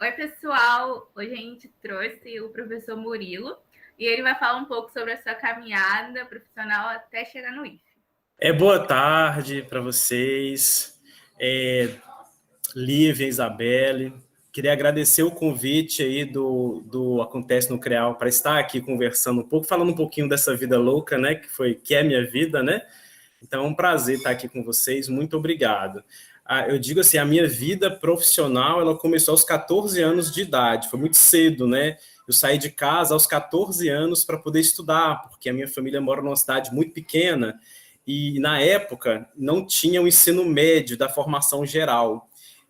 Oi, pessoal! Hoje a gente trouxe o professor Murilo e ele vai falar um pouco sobre a sua caminhada profissional até chegar no IFE. Boa tarde para vocês, Lívia, Isabelle. Queria agradecer o convite aí do Acontece no CREAL para estar aqui conversando um pouco, falando um pouquinho dessa vida louca, né, que é minha vida, né? Então é um prazer estar aqui com vocês, muito obrigado. Eu digo assim, a minha vida profissional, ela começou aos 14 anos de idade, foi muito cedo, né? Eu saí de casa aos 14 anos para poder estudar, porque a minha família mora numa cidade muito pequena e, na época, não tinha o ensino médio da formação geral.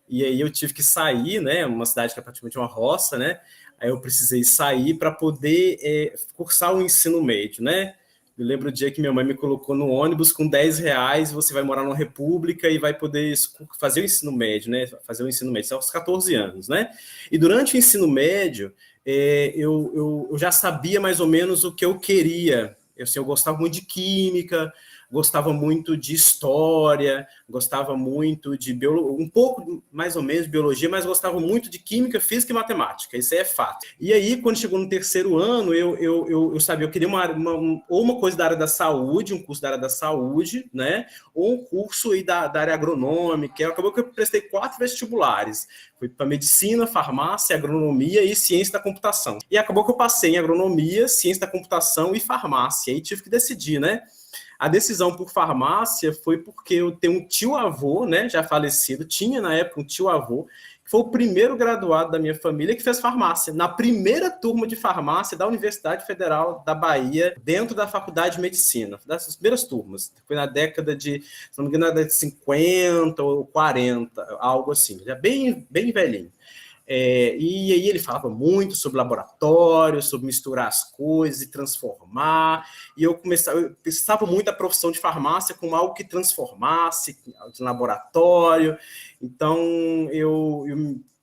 E aí eu tive que sair, né? Uma cidade que é praticamente uma roça, né? Aí eu precisei sair para poder cursar o ensino médio, né? Eu lembro o dia que minha mãe me colocou no ônibus com R$ 10, você vai morar numa república e vai poder fazer o ensino médio, né? Fazer o ensino médio, aos 14 anos, né? E durante o ensino médio, eu já sabia mais ou menos o que eu queria. Eu gostava muito de química, gostava muito de história, gostava muito de biologia, um pouco mais ou menos de biologia, mas gostava muito de química, física e matemática, isso aí é fato. E aí, quando chegou no terceiro ano, eu sabia, eu queria uma coisa da área da saúde, um curso da área da saúde, né, ou um curso aí da área agronômica. Acabou que eu prestei 4 vestibulares, fui para medicina, farmácia, agronomia e ciência da computação. E acabou que eu passei em agronomia, ciência da computação e farmácia, e aí tive que decidir, né. A decisão por farmácia foi porque eu tenho um tio-avô, né, já falecido, tinha na época um tio-avô, que foi o primeiro graduado da minha família que fez farmácia, na primeira turma de farmácia da Universidade Federal da Bahia, dentro da Faculdade de Medicina, das primeiras turmas. Foi na década de, se não me engano, na década de 50 ou 40, algo assim, já bem velhinho. E aí ele falava muito sobre laboratório, sobre misturar as coisas e transformar, e eu pensava muito a profissão de farmácia como algo que transformasse, de laboratório. Então eu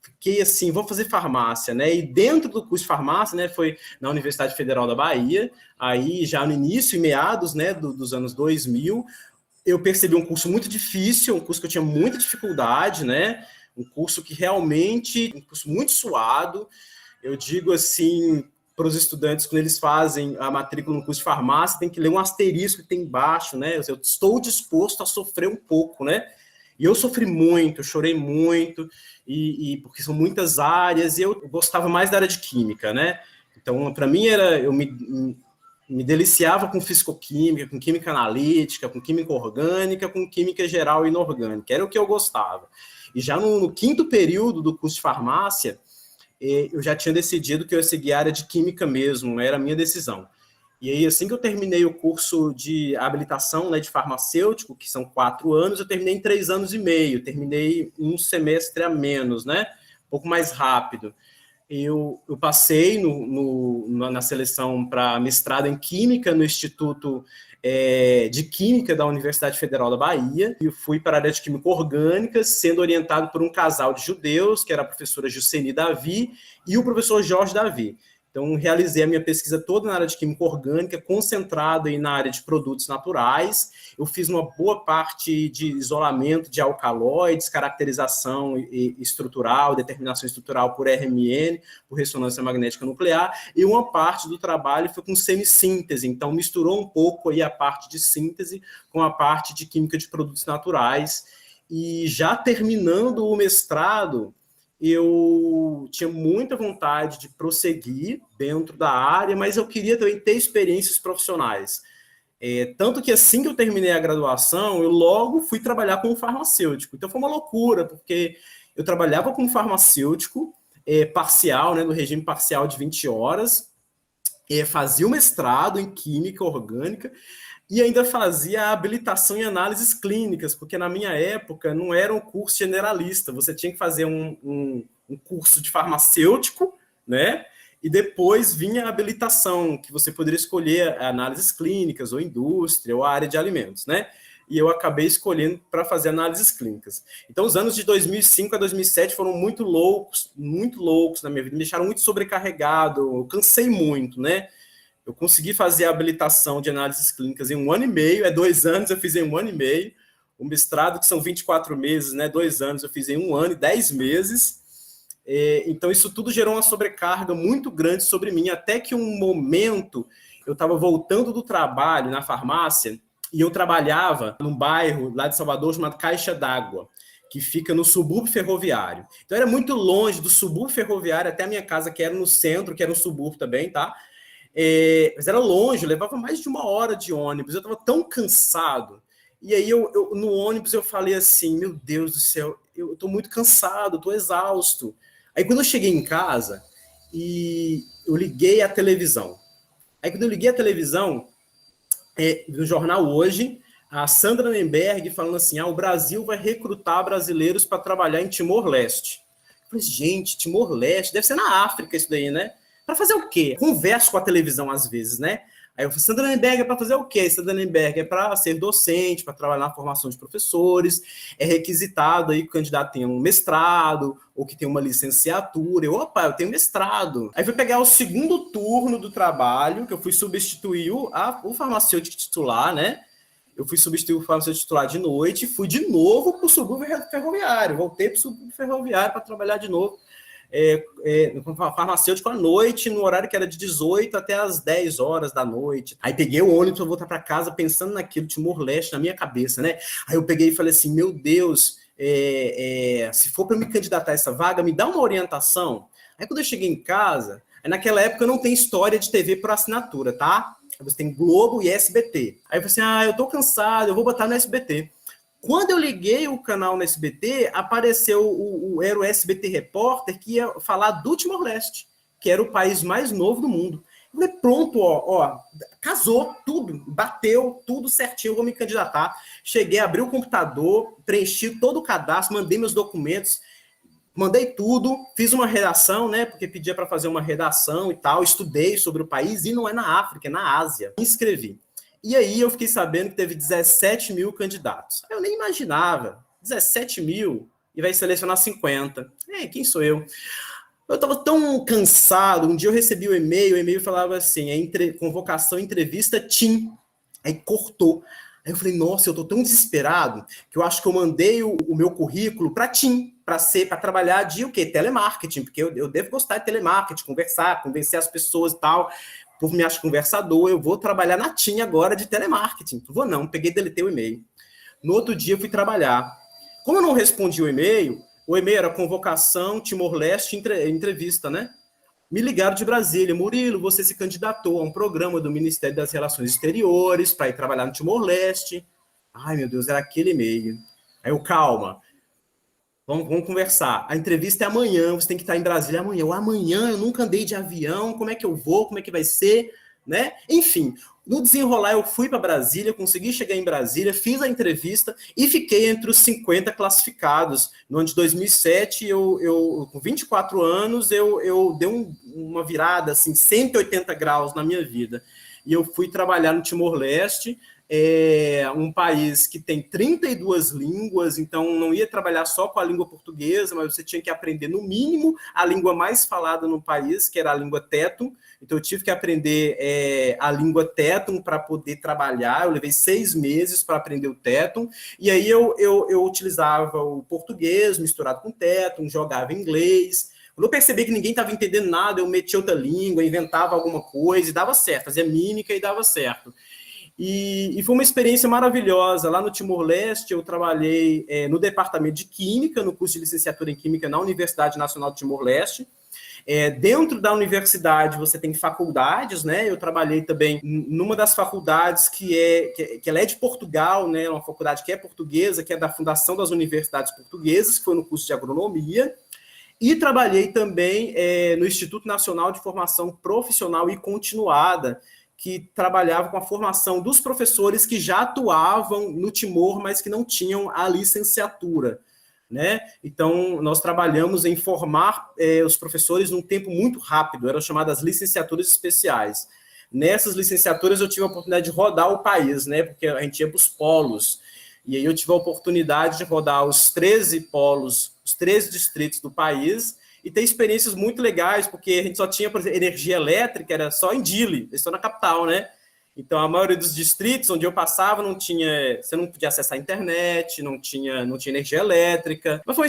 fiquei assim, vou fazer farmácia, né? E dentro do curso de farmácia, né, foi na Universidade Federal da Bahia, aí já no início e meados, né, dos anos 2000, eu percebi um curso muito difícil, um curso que eu tinha muita dificuldade, né? Um curso que realmente, um curso muito suado. Eu digo assim para os estudantes, quando eles fazem a matrícula no curso de farmácia, tem que ler um asterisco que tem embaixo, né? Eu estou disposto a sofrer um pouco, né? E eu sofri muito, eu chorei muito, porque são muitas áreas, e eu gostava mais da área de química, né? Então, para mim, eu me deliciava com fisicoquímica, com química analítica, com química orgânica, com química geral e inorgânica. Era o que eu gostava. E já no quinto período do curso de farmácia, eu já tinha decidido que eu ia seguir a área de química mesmo, era a minha decisão. E aí, assim que eu terminei o curso de habilitação, né, de farmacêutico, que são 4 anos, eu terminei em 3 anos e meio, terminei um semestre a menos, né, um pouco mais rápido. Eu passei na seleção para mestrado em Química no Instituto de Química da Universidade Federal da Bahia, e fui para a área de Química Orgânica, sendo orientado por um casal de judeus, que era a professora Juceni Davi e o professor Jorge Davi. Então, realizei a minha pesquisa toda na área de química orgânica, concentrada aí na área de produtos naturais. Eu fiz uma boa parte de isolamento de alcaloides, caracterização estrutural, determinação estrutural por RMN, por ressonância magnética nuclear, e uma parte do trabalho foi com semissíntese. Então, misturou um pouco aí a parte de síntese com a parte de química de produtos naturais. E já terminando o mestrado, eu tinha muita vontade de prosseguir dentro da área, mas eu queria também ter experiências profissionais. Tanto que assim que eu terminei a graduação, eu logo fui trabalhar como farmacêutico. Então foi uma loucura, porque eu trabalhava como farmacêutico parcial, né, no regime parcial de 20 horas, fazia o mestrado em química orgânica, e ainda fazia a habilitação em análises clínicas, porque na minha época não era um curso generalista, você tinha que fazer um curso de farmacêutico, né? E depois vinha a habilitação, que você poderia escolher análises clínicas, ou indústria, ou a área de alimentos, né? E eu acabei escolhendo para fazer análises clínicas. Então, os anos de 2005 a 2007 foram muito loucos na minha vida, me deixaram muito sobrecarregado, eu cansei muito, né? Eu consegui fazer a habilitação de análises clínicas em 1 ano e meio, 2 anos eu fiz em 1 ano e meio, o mestrado, que são 24 meses, né, 2 anos eu fiz em 1 ano e 10 meses, Então, isso tudo gerou uma sobrecarga muito grande sobre mim, até que um momento eu estava voltando do trabalho na farmácia e eu trabalhava num bairro lá de Salvador chamado Caixa d'Água, que fica no subúrbio ferroviário. Então, era muito longe do subúrbio ferroviário até a minha casa, que era no centro, que era um subúrbio também, tá? Mas era longe, levava mais de 1 hora de ônibus. Eu estava tão cansado. E aí, no ônibus, eu falei assim, meu Deus do céu, eu estou muito cansado, estou exausto. Aí, quando eu cheguei em casa, e eu liguei a televisão. Aí, quando eu liguei a televisão, no jornal Hoje, a Sandra Nemberg falando assim, o Brasil vai recrutar brasileiros para trabalhar em Timor-Leste. Eu falei, gente, Timor-Leste, deve ser na África isso daí, né? Para fazer o quê? Converso com a televisão às vezes, né? Aí eu falei, Sandra Nemberg é para fazer o quê? Sandra Nemberg é para ser docente, para trabalhar na formação de professores, é requisitado aí que o candidato tenha um mestrado, ou que tenha uma licenciatura. Eu tenho mestrado. Aí fui pegar o segundo turno do trabalho, que eu fui substituir o farmacêutico titular, né? Eu fui substituir o farmacêutico titular de noite, fui de novo para o subúrbio ferroviário, voltei para o subúrbio ferroviário para trabalhar de novo. Farmacêutico à noite, no horário que era de 18 até as 10 horas da noite. Aí peguei o ônibus para voltar para casa, pensando naquilo, Timor-Leste na minha cabeça, né? Aí eu peguei e falei assim, meu Deus, se for para me candidatar a essa vaga, me dá uma orientação. Aí quando eu cheguei em casa, naquela época não tem história de TV por assinatura, tá? Você tem Globo e SBT. Aí eu falei assim, eu tô cansado, eu vou botar no SBT. Quando eu liguei o canal no SBT, apareceu era o SBT Repórter que ia falar do Timor-Leste, que era o país mais novo do mundo. Eu falei, pronto, casou tudo, bateu tudo certinho, eu vou me candidatar. Cheguei, abri o computador, preenchi todo o cadastro, mandei meus documentos, mandei tudo, fiz uma redação, né, porque pedia para fazer uma redação e tal, estudei sobre o país, e não é na África, é na Ásia. Me inscrevi. E aí eu fiquei sabendo que teve 17 mil candidatos. Eu nem imaginava, 17 mil e vai selecionar 50. Quem sou eu? Eu estava tão cansado, um dia eu recebi o e-mail falava assim, convocação, entrevista, TIM. Aí cortou. Aí eu falei, nossa, eu tô tão desesperado que eu acho que eu mandei o meu currículo para TIM, para trabalhar de o quê? Telemarketing, porque eu devo gostar de telemarketing, conversar, convencer as pessoas e tal. O povo me acha conversador, eu vou trabalhar na TIM agora de telemarketing. Vou não, peguei e deletei o e-mail. No outro dia eu fui trabalhar. Como eu não respondi o e-mail era convocação, Timor-Leste, entrevista, né? Me ligaram de Brasília, Murilo, você se candidatou a um programa do Ministério das Relações Exteriores para ir trabalhar no Timor-Leste. Ai, meu Deus, era aquele e-mail. Aí eu, calma, vamos conversar. A entrevista é amanhã, você tem que estar em Brasília amanhã. Amanhã, eu nunca andei de avião, como é que eu vou, como é que vai ser, né? Enfim, no desenrolar eu fui para Brasília, consegui chegar em Brasília, fiz a entrevista e fiquei entre os 50 classificados. No ano de 2007, eu com 24 anos, eu dei uma virada, assim, 180 graus na minha vida. E eu fui trabalhar no Timor-Leste, um país que tem 32 línguas, então não ia trabalhar só com a língua portuguesa, mas você tinha que aprender, no mínimo, a língua mais falada no país, que era a língua Tetum. Então eu tive que aprender a língua Tetum para poder trabalhar. Eu levei 6 meses para aprender o Tetum, e aí eu utilizava o português misturado com Tetum, jogava inglês. Quando eu percebi que ninguém estava entendendo nada, eu metia outra língua, inventava alguma coisa e dava certo, fazia mímica e dava certo. E foi uma experiência maravilhosa. Lá no Timor-Leste, eu trabalhei no departamento de Química, no curso de licenciatura em Química na Universidade Nacional do Timor-Leste. Dentro da universidade, você tem faculdades, né? Eu trabalhei também numa das faculdades que ela é de Portugal, né? Uma faculdade que é portuguesa, que é da Fundação das Universidades Portuguesas, que foi no curso de Agronomia. E trabalhei também no Instituto Nacional de Formação Profissional e Continuada, que trabalhava com a formação dos professores que já atuavam no Timor, mas que não tinham a licenciatura, né? Então, nós trabalhamos em formar os professores num tempo muito rápido, eram chamadas licenciaturas especiais. Nessas licenciaturas, eu tive a oportunidade de rodar o país, né? Porque a gente ia para os polos, e aí eu tive a oportunidade de rodar os 13 polos, os 13 distritos do país, e ter experiências muito legais, porque a gente só tinha, por exemplo, energia elétrica, era só em Dili, só na capital, né? Então, a maioria dos distritos onde eu passava você não podia acessar a internet, não tinha energia elétrica. Mas foi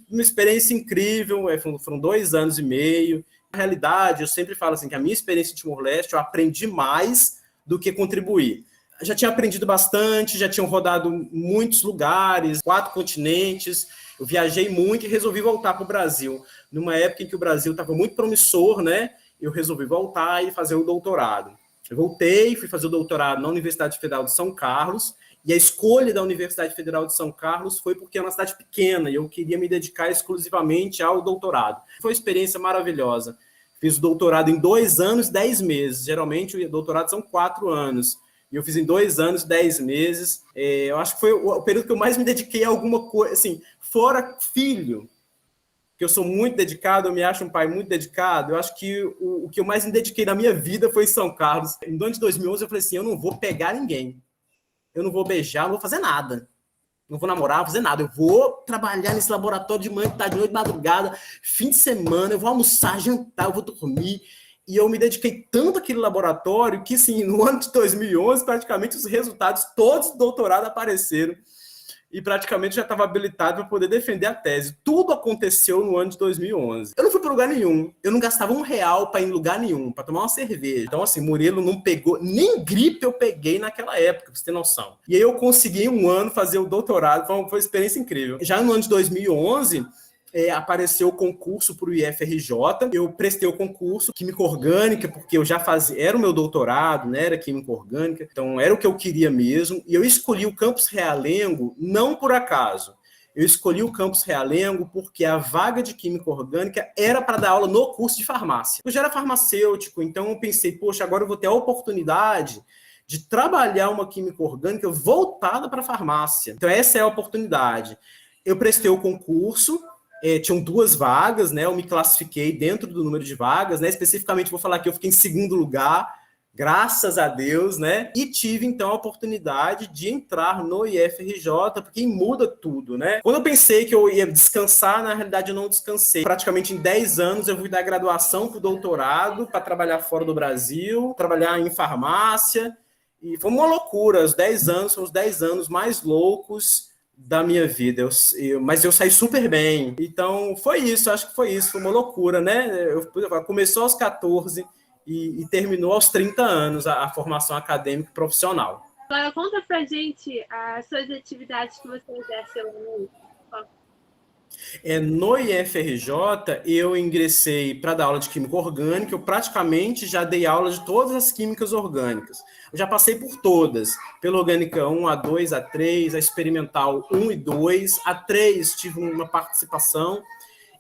uma experiência incrível, foram 2 anos e meio. Na realidade, eu sempre falo assim, que a minha experiência em Timor-Leste, eu aprendi mais do que contribuir. Eu já tinha aprendido bastante, já tinha rodado muitos lugares, 4 continentes, eu viajei muito e resolvi voltar para o Brasil. Numa época em que o Brasil estava muito promissor, né? Eu resolvi voltar e fazer o doutorado. Eu voltei, fui fazer o doutorado na Universidade Federal de São Carlos, e a escolha da Universidade Federal de São Carlos foi porque é uma cidade pequena e eu queria me dedicar exclusivamente ao doutorado. Foi uma experiência maravilhosa. Fiz o doutorado em 2 anos e 10 meses. Geralmente, o doutorado são 4 anos. E eu fiz em 2 anos e 10 meses. Eu acho que foi o período que eu mais me dediquei a alguma coisa, assim, fora filho, que eu sou muito dedicado, eu me acho um pai muito dedicado. Eu acho que o que eu mais me dediquei na minha vida foi em São Carlos. Em 2011, eu falei assim, eu não vou pegar ninguém. Eu não vou beijar, não vou fazer nada. Não vou namorar, não vou fazer nada. Eu vou trabalhar nesse laboratório de manhã, de tarde, de noite, de madrugada, fim de semana, eu vou almoçar, jantar, eu vou dormir. E eu me dediquei tanto àquele laboratório que, assim, no ano de 2011, praticamente os resultados todos do doutorado apareceram. E praticamente já estava habilitado para poder defender a tese. Tudo aconteceu no ano de 2011. Eu não fui para lugar nenhum. Eu não gastava R$1 para ir em lugar nenhum, para tomar uma cerveja. Então, assim, Murilo não pegou, nem gripe eu peguei naquela época, pra você ter noção. E aí eu consegui em 1 ano fazer o doutorado, foi uma experiência incrível. Já no ano de 2011... apareceu o concurso para o IFRJ, eu prestei o concurso Química Orgânica, porque eu já fazia, era o meu doutorado, né, era Química Orgânica, então era o que eu queria mesmo, e eu escolhi o Campus Realengo não por acaso, eu escolhi o Campus Realengo porque a vaga de Química Orgânica era para dar aula no curso de farmácia. Eu já era farmacêutico, então eu pensei, poxa, agora eu vou ter a oportunidade de trabalhar uma Química Orgânica voltada para a farmácia. Então essa é a oportunidade. Eu prestei o concurso, tinham 2 vagas, né? Eu me classifiquei dentro do número de vagas, né? Especificamente, vou falar que eu fiquei em 2º lugar, graças a Deus, né? E tive, então, a oportunidade de entrar no IFRJ, porque muda tudo, né? Quando eu pensei que eu ia descansar, na realidade eu não descansei. Praticamente em 10 anos eu fui da graduação para o doutorado, para trabalhar fora do Brasil, trabalhar em farmácia, e foi uma loucura. Os 10 anos são os 10 anos mais loucos da minha vida, mas eu saí super bem. Então, foi isso, acho que foi isso, foi uma loucura, né? Começou aos 14 e terminou aos 30 anos a formação acadêmica e profissional. Agora, conta pra gente as suas atividades que você exerce no No IFRJ, eu ingressei para dar aula de Química Orgânica, eu praticamente já dei aula de todas as químicas orgânicas. Eu já passei por todas, pela Orgânica 1, a 2, a 3, a Experimental 1 e 2, a 3 tive uma participação,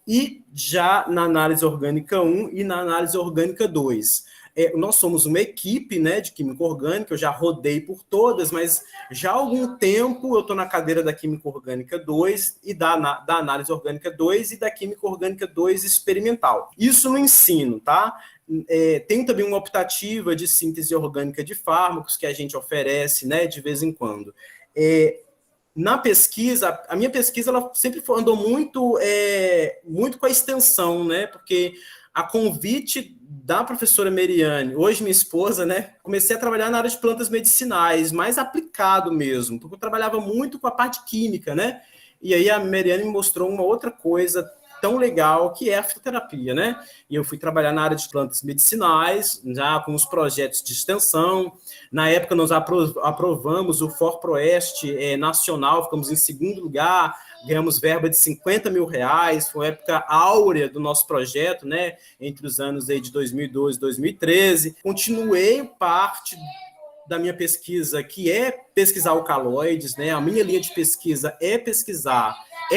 e já na Análise Orgânica 1 e na Análise Orgânica 2. Nós somos uma equipe, né, de Química Orgânica, eu já rodei por todas, mas já há algum tempo eu estou na cadeira da Química Orgânica 2 e da Análise Orgânica 2 e da Química Orgânica 2 Experimental. Isso no ensino, tá? Tem também uma optativa de síntese orgânica de fármacos que a gente oferece, né, de vez em quando. Na pesquisa, a minha pesquisa ela sempre andou muito com a extensão, né? Porque a convite da professora Meriane, hoje minha esposa, né? Comecei a trabalhar na área de plantas medicinais, mais aplicado mesmo, porque eu trabalhava muito com a parte química, né? E aí a Meriane me mostrou uma outra coisa tão legal, que é a fitoterapia, né? E eu fui trabalhar na área de plantas medicinais, já com os projetos de extensão. Na época, nós aprovamos o ForProeste nacional, ficamos em 2º lugar, ganhamos verba de R$50 mil, foi a época áurea do nosso projeto, né? Entre os anos aí de 2012 e 2013. Continuei parte da minha pesquisa, que é pesquisar alcaloides, né? A minha linha de pesquisa é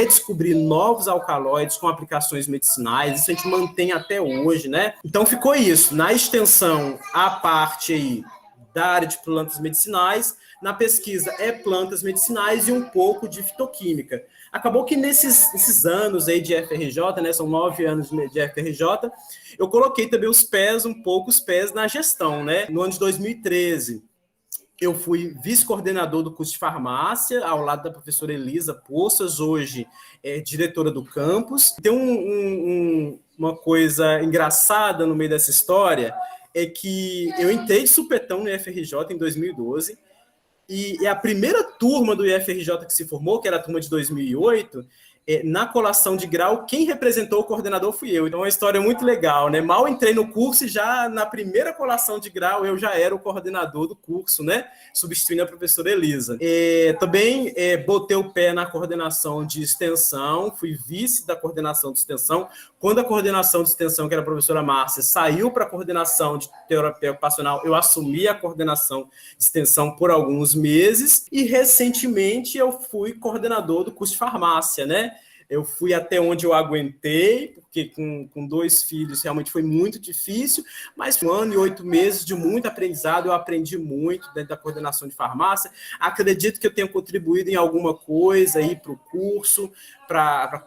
descobrir novos alcaloides com aplicações medicinais, isso a gente mantém até hoje, né? Então ficou isso, na extensão, a parte aí da área de plantas medicinais, na pesquisa plantas medicinais e um pouco de fitoquímica. Acabou que nesses anos aí de FRJ, né, são 9 anos de FRJ, eu coloquei também os pés na gestão, né? No ano de 2013, eu fui vice-coordenador do curso de farmácia, ao lado da professora Elisa Poças, hoje diretora do campus. Tem uma coisa engraçada no meio dessa história, é que eu entrei de supetão no IFRJ em 2012, e a primeira turma do IFRJ que se formou, que era a turma de 2008, na colação de grau, quem representou o coordenador fui eu. Então é uma história muito legal, né? Mal entrei no curso e já na primeira colação de grau eu já era o coordenador do curso, né? Substituindo a professora Elisa. Também botei o pé na coordenação de extensão, fui vice da coordenação de extensão. Quando a coordenação de extensão, que era a professora Márcia, saiu para a coordenação de terapia ocupacional, eu assumi a coordenação de extensão por alguns meses e recentemente eu fui coordenador do curso de farmácia, né? Eu fui até onde eu aguentei, porque com 2 filhos realmente foi muito difícil, mas 1 ano e 8 meses de muito aprendizado, eu aprendi muito dentro da coordenação de farmácia. Acredito que eu tenho contribuído em alguma coisa aí para o curso, para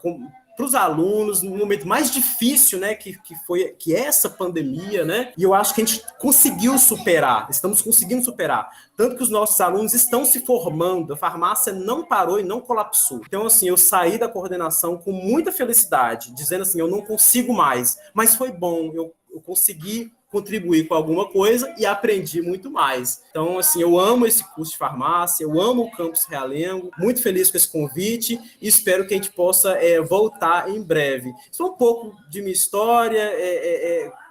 os alunos, no momento mais difícil, né, que é essa pandemia, né, e eu acho que a gente conseguiu superar, estamos conseguindo superar, tanto que os nossos alunos estão se formando, a farmácia não parou e não colapsou. Então, assim, eu saí da coordenação com muita felicidade, dizendo assim, eu não consigo mais, mas foi bom, eu consegui contribuir com alguma coisa e aprendi muito mais. Então, assim, eu amo esse curso de farmácia, eu amo o Campus Realengo, muito feliz com esse convite e espero que a gente possa voltar em breve. Isso é um pouco de minha história,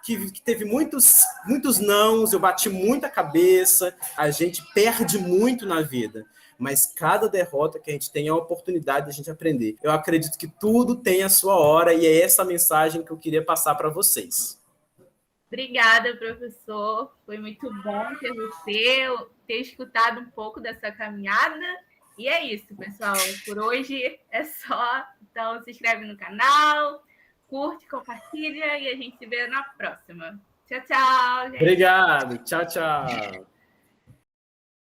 que teve muitos nãos, eu bati muita cabeça, a gente perde muito na vida, mas cada derrota que a gente tem é uma oportunidade de a gente aprender. Eu acredito que tudo tem a sua hora e é essa a mensagem que eu queria passar para vocês. Obrigada, professor. Foi muito bom ter você, ter escutado um pouco dessa caminhada. E é isso, pessoal. Por hoje é só. Então, se inscreve no canal, curte, compartilha e a gente se vê na próxima. Tchau, tchau, gente. Obrigado. Tchau, tchau.